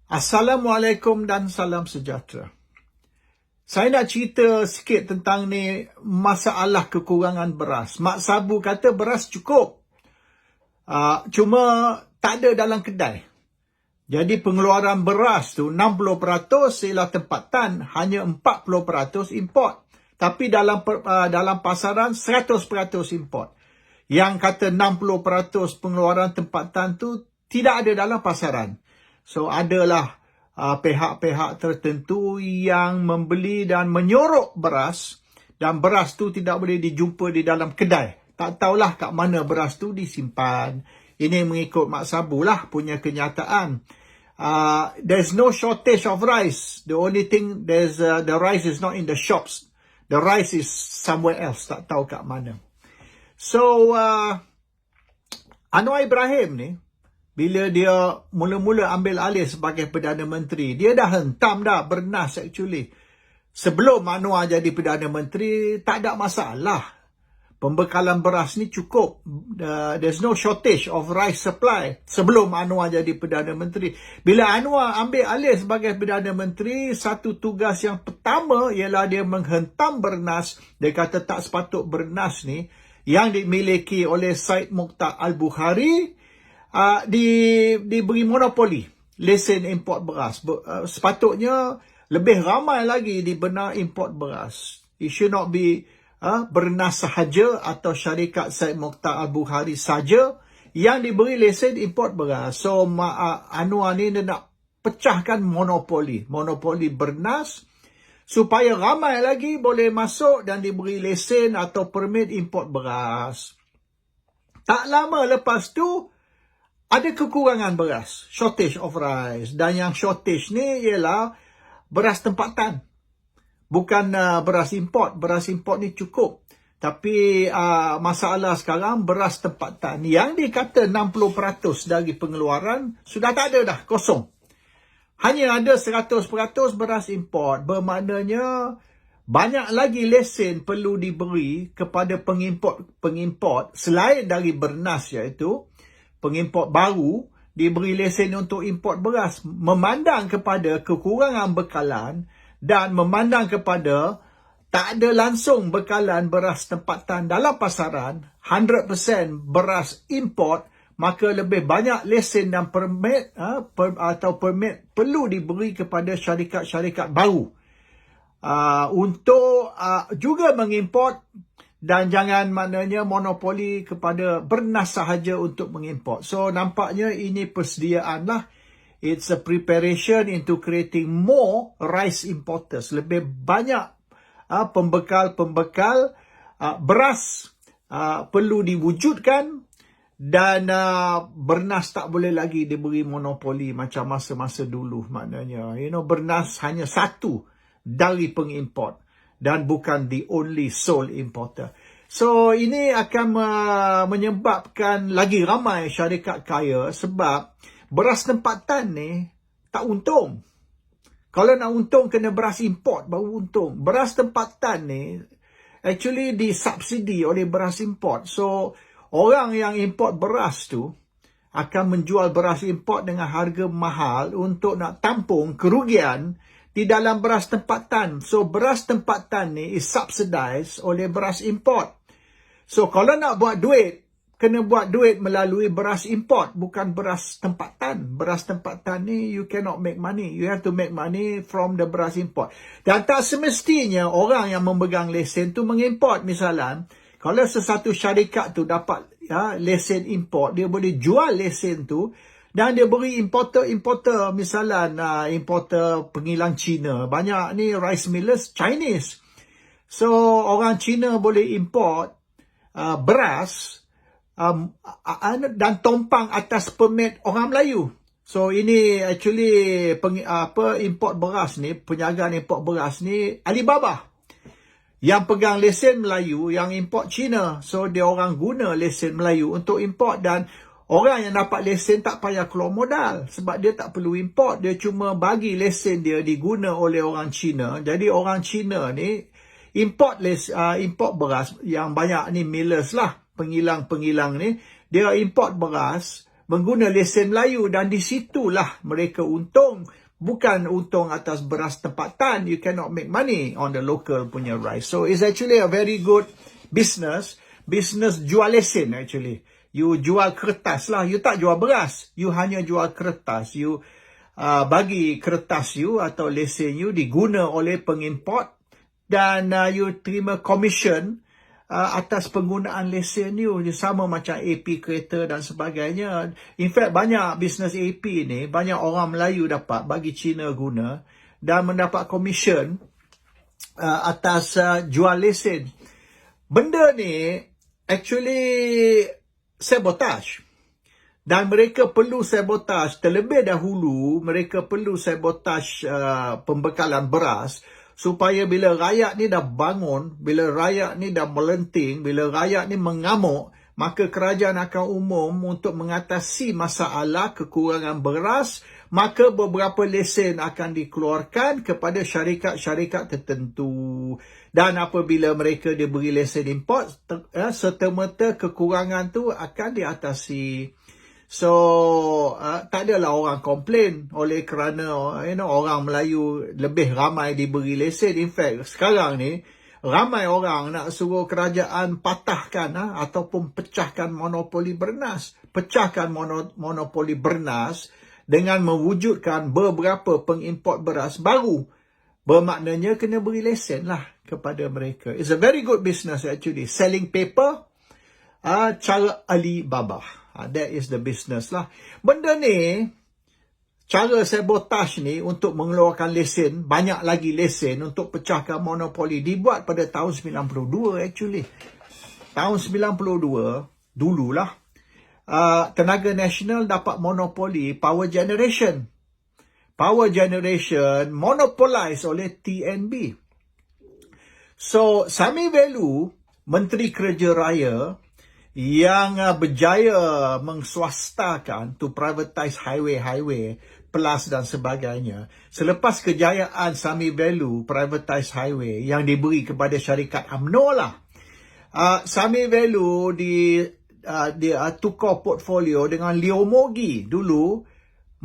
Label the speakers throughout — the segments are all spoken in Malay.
Speaker 1: Assalamualaikum dan salam sejahtera. Saya nak cerita sikit tentang ni masalah kekurangan beras. Mak Sabu kata beras cukup. Cuma tak ada dalam kedai. Jadi pengeluaran beras tu 60% ialah tempatan, hanya 40% import. Tapi dalam pasaran 100% import. Yang kata 60% pengeluaran tempatan tu tidak ada dalam pasaran. So adalah pihak-pihak tertentu yang membeli dan menyorok beras, dan beras tu tidak boleh dijumpa di dalam kedai. Tak tahulah kat mana beras tu disimpan. Ini mengikut Mak Sabu lah punya kenyataan. There's no shortage of rice. The only thing, the rice is not in the shops. The rice is somewhere else. Tak tahu kat mana. So, Anwar Ibrahim ni, bila dia mula-mula ambil alih sebagai Perdana Menteri, dia dah hentam dah bernas actually. Sebelum Anwar jadi Perdana Menteri, tak ada masalah. Pembekalan beras ni cukup. There's no shortage of rice supply sebelum Anwar jadi Perdana Menteri. Bila Anwar ambil alih sebagai Perdana Menteri, satu tugas yang pertama ialah dia menghentam bernas. Dia kata tak sepatut bernas ni yang dimiliki oleh Syed Mokhtar Al-Bukhari diberi monopoli lesen import beras. Sepatutnya lebih ramai lagi dibenar import beras. It should not be bernas sahaja atau syarikat Syed Mokhtar Al-Bukhari saja yang diberi lesen import beras. So Anwar ni dia nak pecahkan monopoli bernas supaya ramai lagi boleh masuk dan diberi lesen atau permit import beras. Tak lama lepas tu ada kekurangan beras, shortage of rice. Dan yang shortage ni ialah beras tempatan. Bukan beras import. Beras import ni cukup. Tapi masalah sekarang beras tempatan. Yang dikata 60% dari pengeluaran sudah tak ada dah, kosong. Hanya ada 100% beras import. Bermaknanya banyak lagi lesen perlu diberi kepada pengimport selain dari bernas, iaitu pengimport baru diberi lesen untuk import beras, memandang kepada kekurangan bekalan dan memandang kepada tak ada langsung bekalan beras tempatan dalam pasaran, 100% beras import, maka lebih banyak lesen dan permit permit perlu diberi kepada syarikat-syarikat baru untuk juga mengimport. Dan jangan maknanya monopoli kepada bernas sahaja untuk mengimport. So nampaknya ini persediaan lah. It's a preparation into creating more rice importers. Lebih banyak pembekal beras perlu diwujudkan. Dan bernas tak boleh lagi diberi monopoli macam masa-masa dulu. Maknanya, bernas hanya satu dari pengimport. Dan bukan the only sole importer. So, ini akan menyebabkan lagi ramai syarikat kaya sebab beras tempatan ni tak untung. Kalau nak untung, kena beras import baru untung. Beras tempatan ni actually disubsidi oleh beras import. So, orang yang import beras tu akan menjual beras import dengan harga mahal untuk nak tampung kerugian di dalam beras tempatan. So, beras tempatan ni is subsidized oleh beras import. So, kalau nak buat duit, kena buat duit melalui beras import, bukan beras tempatan. Beras tempatan ni, you cannot make money. You have to make money from the beras import. Dan tak semestinya orang yang memegang lesen tu mengimport. Misalnya, kalau sesuatu syarikat tu dapat lesen import, dia boleh jual lesen tu dan dia beri importer, misalnya importer pengilang Cina. Banyak ni rice millers Chinese. So, orang Cina boleh import beras dan tumpang atas permit orang Melayu. So, ini actually import beras ni, penjagaan import beras ni Alibaba. Yang pegang lesen Melayu, yang import Cina. So, dia orang guna lesen Melayu untuk import. Dan orang yang dapat lesen tak payah keluar modal sebab dia tak perlu import. Dia cuma bagi lesen dia diguna oleh orang Cina. Jadi orang Cina ni import beras yang banyak ni millers lah, pengilang-pengilang ni. Dia import beras mengguna lesen Melayu, dan di situlah mereka untung. Bukan untung atas beras tempatan. You cannot make money on the local punya rice. So it's actually a very good business jual lesen actually. You jual kertas lah. You tak jual beras. You hanya jual kertas. You bagi kertas you atau lesen you diguna oleh pengimport, dan you terima commission atas penggunaan lesen you. Sama macam AP kereta dan sebagainya. In fact, banyak bisnes AP ni, banyak orang Melayu dapat bagi Cina guna dan mendapat commission atas jual lesen. Benda ni actually sabotage. Dan mereka perlu sabotage terlebih dahulu. Mereka perlu sabotage pembekalan beras, supaya bila rakyat ni dah bangun, bila rakyat ni dah melenting, bila rakyat ni mengamuk, maka kerajaan akan umum untuk mengatasi masalah kekurangan beras, maka beberapa lesen akan dikeluarkan kepada syarikat-syarikat tertentu. Dan apabila mereka diberi lesen import, serta-merta kekurangan tu akan diatasi. So, tak adalah orang komplain oleh kerana orang Melayu lebih ramai diberi lesen. In fact, sekarang ni ramai orang nak suruh kerajaan patahkan ataupun pecahkan monopoli bernas. Pecahkan monopoli bernas dengan mewujudkan beberapa pengimport beras baru. Bermaknanya kena beri lesen lah kepada mereka. It's a very good business actually. Selling paper, cara Alibaba. That is the business lah. Benda ni, cara sabotage ni untuk mengeluarkan lesen, banyak lagi lesen untuk pecahkan monopoli, dibuat pada tahun 92 actually. Tahun 92, dululah, Tenaga Nasional dapat monopoli power generation. Power generation monopolized oleh TNB. So, Sami Velu, Menteri Kerja Raya, yang berjaya mengswastakan to privatize highway plus dan sebagainya. Selepas kejayaan Sami Velu privatize highway yang diberi kepada syarikat UMNO lah, Sami Velu dia tukar portfolio dengan Leo Mogi. Dulu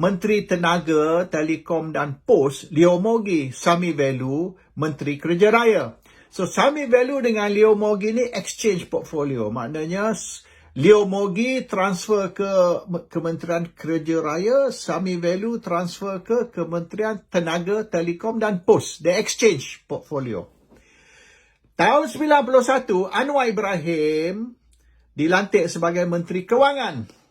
Speaker 1: Menteri Tenaga, Telekom dan Pos, Leo Mogi. Sami Velu Menteri Kerja Raya. So, Sami Velu dengan Leo Mogi ni exchange portfolio. Maknanya, Leo Mogi transfer ke Kementerian Kerja Raya, Sami Velu transfer ke Kementerian Tenaga, Telekom dan Pos. They exchange portfolio. Tahun 91, Anwar Ibrahim dilantik sebagai Menteri Kewangan.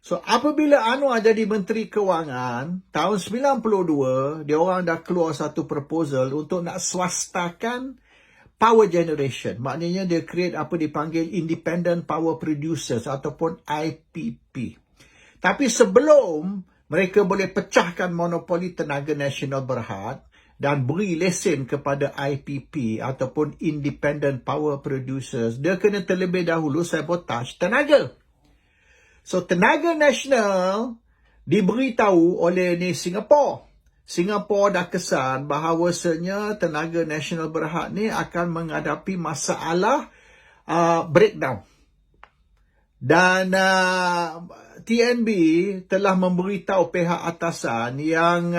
Speaker 1: So, apabila Anwar jadi Menteri Kewangan, tahun 92, dia orang dah keluar satu proposal untuk nak swastakan power generation. Maknanya dia create apa dipanggil Independent Power Producers ataupun IPP. Tapi sebelum mereka boleh pecahkan monopoli Tenaga Nasional Berhad dan beri lesen kepada IPP ataupun Independent Power Producers, dia kena terlebih dahulu sabotage tenaga. So, Tenaga Nasional diberitahu oleh Singapura. Singapura dah kesan bahawasanya Tenaga Nasional Berhad ni akan menghadapi masalah breakdown. Dan TNB telah memberitahu pihak atasan yang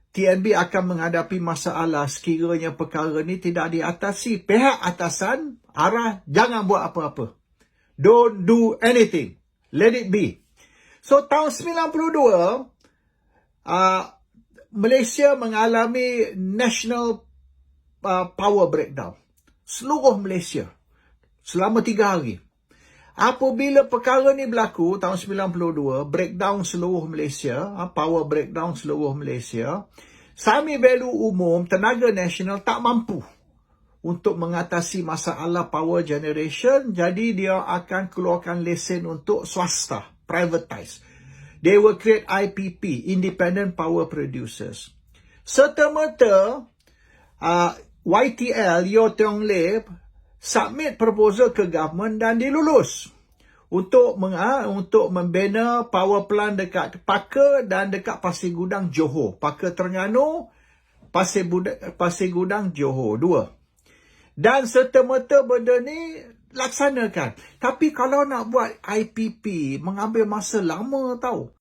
Speaker 1: TNB akan menghadapi masalah sekiranya perkara ni tidak diatasi. Pihak atasan arah jangan buat apa-apa. Don't do anything. Let it be. So, tahun 92, Malaysia mengalami national power breakdown. Seluruh Malaysia. Selama 3 hari. Apabila perkara ni berlaku, tahun 92, breakdown seluruh Malaysia, power breakdown seluruh Malaysia, Sami Velu umum, Tenaga Nasional tak mampu untuk mengatasi masalah power generation, jadi dia akan keluarkan lesen untuk swasta, privatize. They will create IPP, Independent Power Producers. Serta-merta, YTL, Yeo Tiong Lei, submit proposal ke government dan dilulus untuk membina power plant dekat Paka dan dekat Pasir Gudang, Johor. Paka Terengganu, Pasir Gudang, Johor, 2. Dan serta-merta benda ni laksanakan. Tapi kalau nak buat IPP, mengambil masa lama tau.